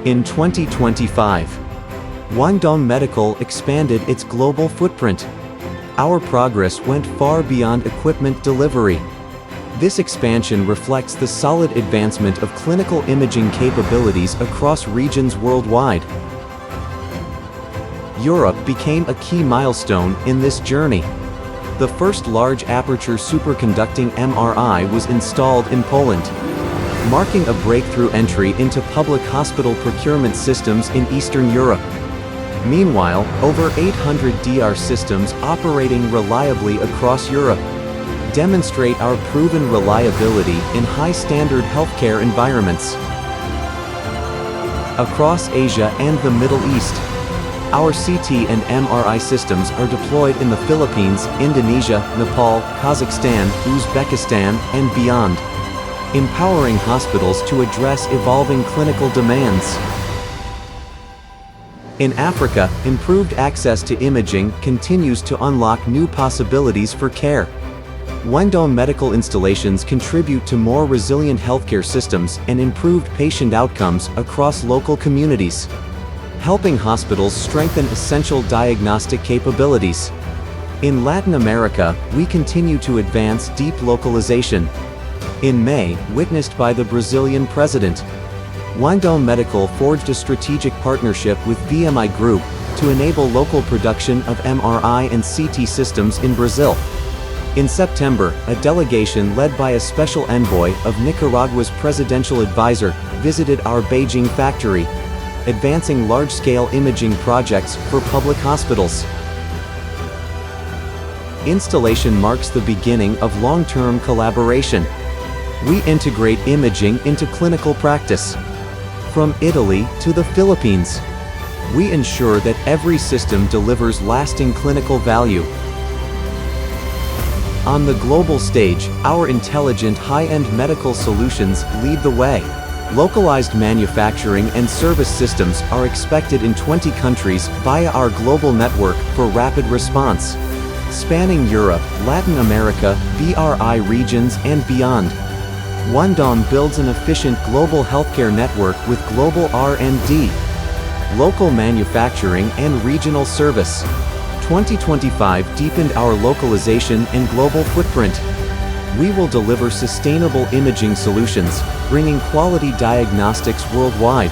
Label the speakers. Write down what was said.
Speaker 1: In 2025, Guangdong Medical expanded its global footprint. Our progress went far beyond equipment delivery. This expansion reflects the solid advancement of clinical imaging capabilities across regions worldwide. Europe became a key milestone in this journey. The first large aperture superconducting MRI was installed in Poland, marking a breakthrough entry into public hospital procurement systems in Eastern Europe. Meanwhile, over 800 DR systems operating reliably across Europe demonstrate our proven reliability in high-standard healthcare environments. Across Asia and the Middle East, our CT and MRI systems are deployed in the Philippines, Indonesia, Nepal, Kazakhstan, Uzbekistan, and beyond, empowering hospitals to address evolving clinical demands. In Africa, improved access to imaging continues to unlock new possibilities for care. Guangdong medical installations contribute to more resilient healthcare systems and improved patient outcomes across local communities, helping hospitals strengthen essential diagnostic capabilities. In Latin America, we continue to advance deep localization. In May, witnessed by the Brazilian president, Guangdong Medical forged a strategic partnership with VMI Group to enable local production of MRI and CT systems in Brazil. In September, a delegation led by a special envoy of Nicaragua's presidential advisor visited our Beijing factory, advancing large-scale imaging projects for public hospitals. Installation marks the beginning of long-term collaboration. We integrate imaging into clinical practice. From Italy to the Philippines, we ensure that every system delivers lasting clinical value. On the global stage, our intelligent high-end medical solutions lead the way. Localized manufacturing and service systems are expected in 20 countries via our global network for rapid response, spanning Europe, Latin America, BRI regions, and beyond. Guangdong builds an efficient global healthcare network with global R&D, local manufacturing, and regional service. 2025 deepened our localization and global footprint. We will deliver sustainable imaging solutions, bringing quality diagnostics worldwide.